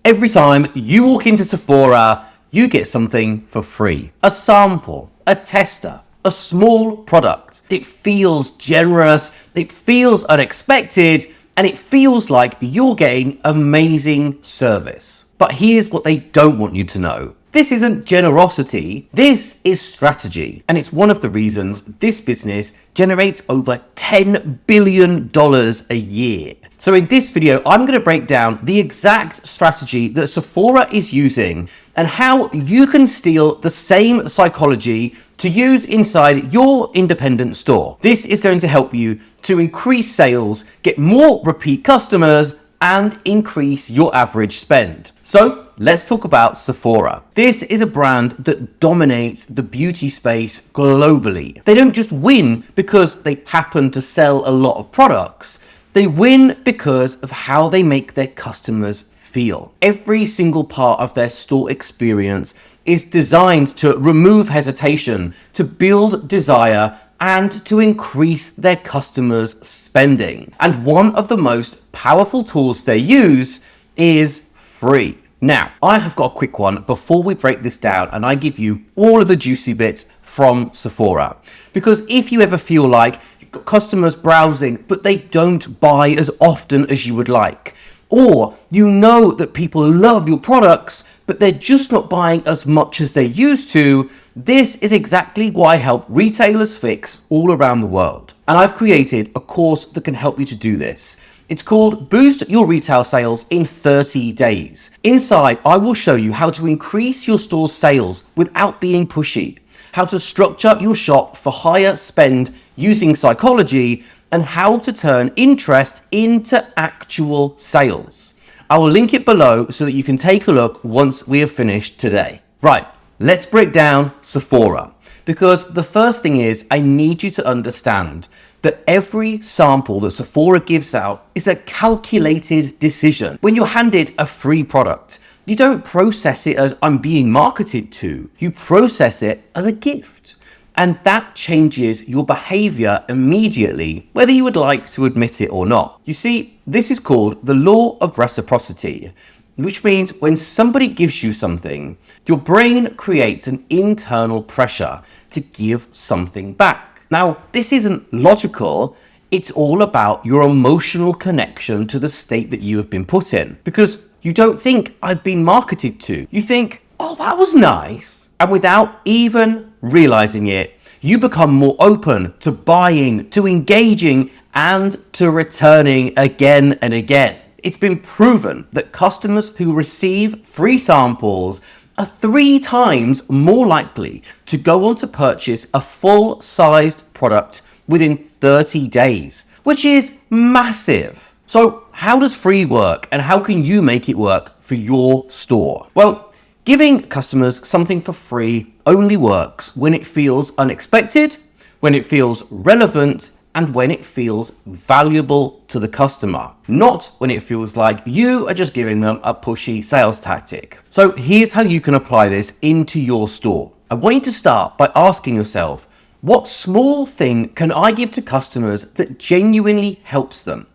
Every time you walk into Sephora, you get something for free. A sample, a tester, a small product. It feels generous, it feels unexpected, and it feels like you're getting amazing service. But here's what they don't want you to know. This isn't generosity, this is strategy. And it's one of the reasons this business generates over $10 billion a year. So in this video, I'm going to break down the exact strategy that Sephora is using and how you can steal the same psychology to use inside your independent store. This is going to help you to increase sales, get more repeat customers, and increase your average spend. So let's talk about Sephora. This is a brand that dominates the beauty space globally. They don't just win because they happen to sell a lot of products. They win because of how they make their customers feel. Every single part of their store experience is designed to remove hesitation, to build desire, and to increase their customers' spending. And one of the most powerful tools they use is free. Now, I have got a quick one before we break this down and I give you all of the juicy bits from Sephora. Because if you ever feel like you've got customers browsing, but they don't buy as often as you would like, or you know that people love your products, but they're just not buying as much as they used to, this is exactly what I help retailers fix all around the world. And I've created a course that can help you to do this. It's called Boost Your Retail Sales in 30 Days. Inside, I will show you how to increase your store's sales without being pushy, how to structure your shop for higher spend using psychology, and how to turn interest into actual sales. I will link it below so that you can take a look once we have finished today. Right, let's break down Sephora. Because the first thing is, I need you to understand that every sample that Sephora gives out is a calculated decision. When you're handed a free product, you don't process it as I'm being marketed to. You process it as a gift. And that changes your behavior immediately, whether you would like to admit it or not. You see, this is called the Law of Reciprocity, which means when somebody gives you something, your brain creates an internal pressure to give something back. Now, this isn't logical. It's all about your emotional connection to the state that you have been put in. Because you don't think I've been marketed to. You think, oh, that was nice. And without even realizing it, you become more open to buying, to engaging, and to returning again and again. It's been proven that customers who receive free samples are 3 times more likely to go on to purchase a full-sized product within 30 days, which is massive. So how does free work and how can you make it work for your store? Well, giving customers something for free only works when it feels unexpected, when it feels relevant, and when it feels valuable to the customer, not when it feels like you are just giving them a pushy sales tactic. So here's how you can apply this into your store. I want you to start by asking yourself, what small thing can I give to customers that genuinely helps them?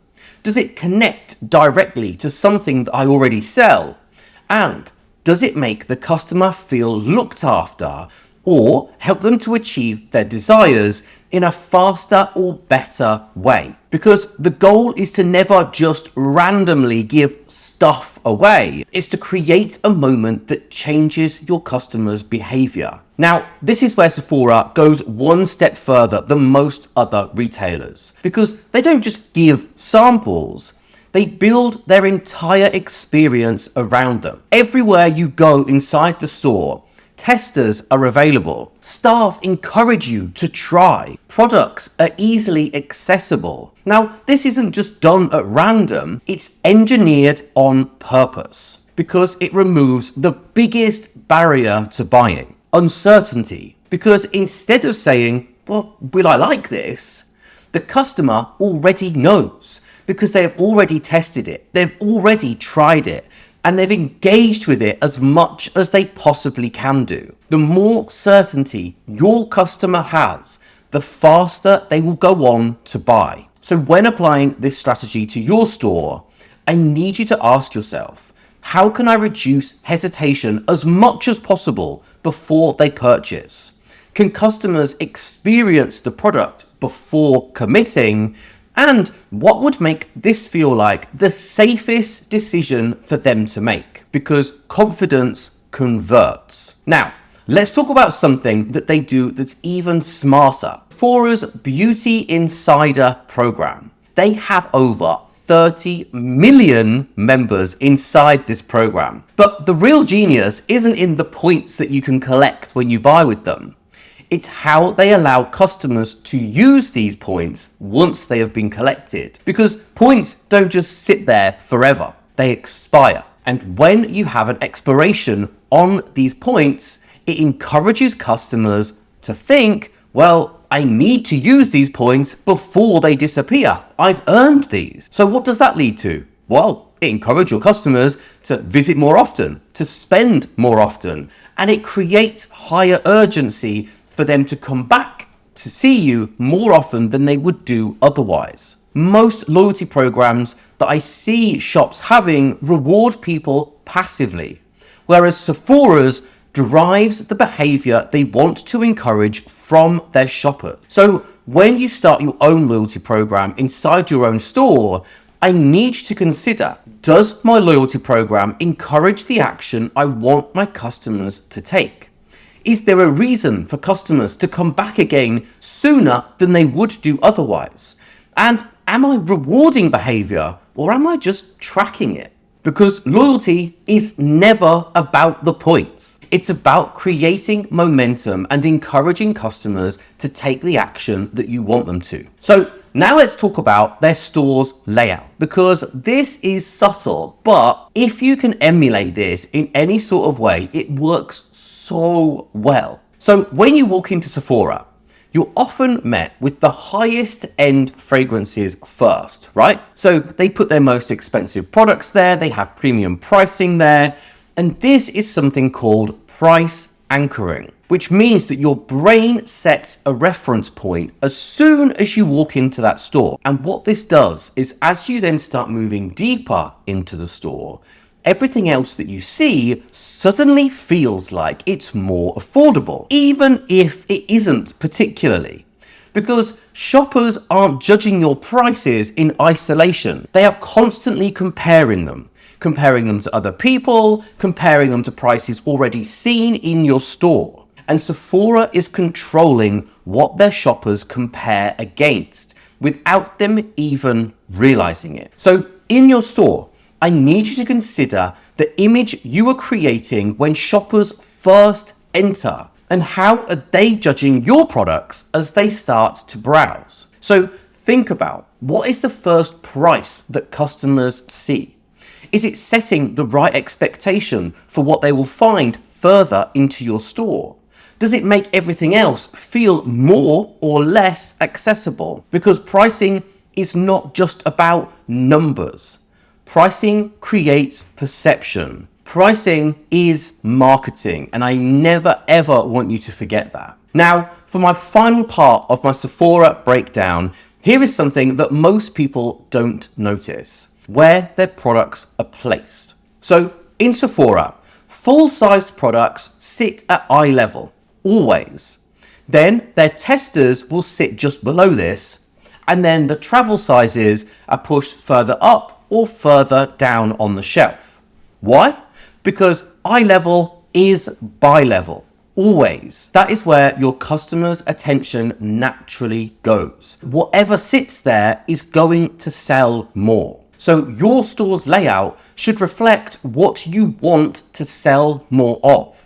Does it connect directly to something that I already sell? And does it make the customer feel looked after or help them to achieve their desires in a faster or better way? Because the goal is to never just randomly give stuff away. It's to create a moment that changes your customer's behavior. Now, this is where Sephora goes one step further than most other retailers, because they don't just give samples. They build their entire experience around them. Everywhere you go inside the store, testers are available. Staff encourage you to try. Products are easily accessible. Now, this isn't just done at random, it's engineered on purpose because it removes the biggest barrier to buying, uncertainty. Because instead of saying, well, will I like this? The customer already knows because they have already tested it. They've already tried it. And they've engaged with it as much as they possibly can do. The more certainty your customer has, the faster they will go on to buy. So when applying this strategy to your store, I need you to ask yourself, How can I reduce hesitation as much as possible before they purchase? Can customers experience the product before committing? And what would make this feel like the safest decision for them to make? Because confidence converts. Now, let's talk about something that they do that's even smarter. Sephora's Beauty Insider program. They have over 30 million members inside this program. But the real genius isn't in the points that you can collect when you buy with them. It's how they allow customers to use these points once they have been collected. Because points don't just sit there forever, they expire. And when you have an expiration on these points, it encourages customers to think, well, I need to use these points before they disappear. I've earned these. So what does that lead to? Well, it encourages your customers to visit more often, to spend more often, and it creates higher urgency for them to come back to see you more often than they would do otherwise. Most loyalty programs that I see shops having reward people passively, whereas Sephora's drives the behavior they want to encourage from their shoppers. So when you start your own loyalty program inside your own store, I need to consider, does my loyalty program encourage the action I want my customers to take? Is there a reason for customers to come back again sooner than they would do otherwise? And am I rewarding behavior or am I just tracking it? Because loyalty is never about the points. It's about creating momentum and encouraging customers to take the action that you want them to. So now let's talk about their store's layout, because this is subtle, but if you can emulate this in any sort of way, it works so well. So when you walk into Sephora, you're often met with the highest end fragrances first, right? So they put their most expensive products there, they have premium pricing there, and this is something called price anchoring, which means that your brain sets a reference point as soon as you walk into that store. And what this does is as you then start moving deeper into the store, everything else that you see suddenly feels like it's more affordable, even if it isn't particularly. Because shoppers aren't judging your prices in isolation. They are constantly comparing them to other people, comparing them to prices already seen in your store. And Sephora is controlling what their shoppers compare against without them even realizing it. So in your store, I need you to consider the image you are creating when shoppers first enter, and how are they judging your products as they start to browse. So think about, what is the first price that customers see? Is it setting the right expectation for what they will find further into your store? Does it make everything else feel more or less accessible? Because pricing is not just about numbers. Pricing creates perception. Pricing is marketing, and I never ever want you to forget that. Now, for my final part of my Sephora breakdown, here is something that most people don't notice: where their products are placed. So in Sephora, full-sized products sit at eye level, always. Then their testers will sit just below this, and then the travel sizes are pushed further up or further down on the shelf. Why? Because eye level is buy level, always. That is where your customer's attention naturally goes. Whatever sits there is going to sell more. So your store's layout should reflect what you want to sell more of.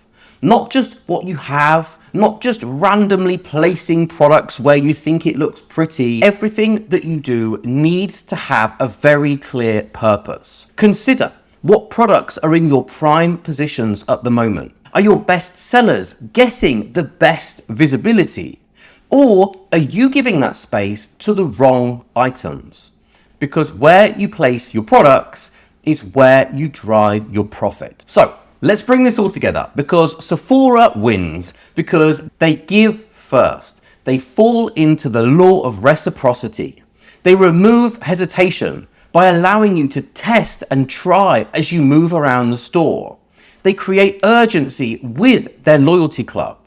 Not just what you have, not just randomly placing products where you think it looks pretty. Everything that you do needs to have a very clear purpose. Consider what products are in your prime positions at the moment. Are your best sellers getting the best visibility? Or are you giving that space to the wrong items? Because where you place your products is where you drive your profit. So let's bring this all together, because Sephora wins because they give first. They fall into the law of reciprocity. They remove hesitation by allowing you to test and try as you move around the store. They create urgency with their loyalty club.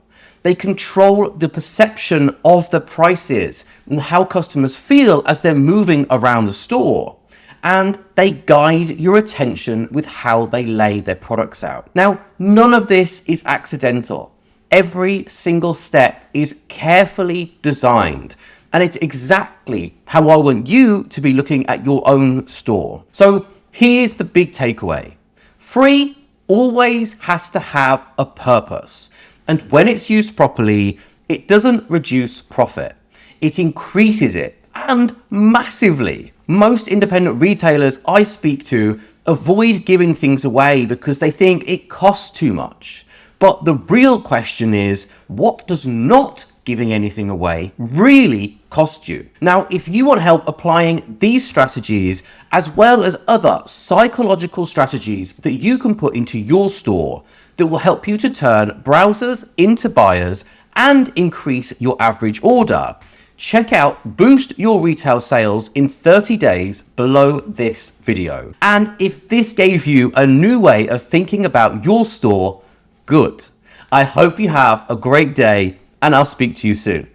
They control the perception of the prices and how customers feel as they're moving around the store. And they guide your attention with how they lay their products out. Now, none of this is accidental. Every single step is carefully designed, and it's exactly how I want you to be looking at your own store. So here's the big takeaway. Free always has to have a purpose. And when it's used properly, it doesn't reduce profit. It increases it, and massively. Most independent retailers I speak to avoid giving things away because they think it costs too much. But the real question is, what does not giving anything away really cost you? Now, if you want help applying these strategies, as well as other psychological strategies that you can put into your store that will help you to turn browsers into buyers and increase your average order, check out Boost Your Retail Sales in 30 days below this video. And if this gave you a new way of thinking about your store, good. I hope you have a great day, and I'll speak to you soon.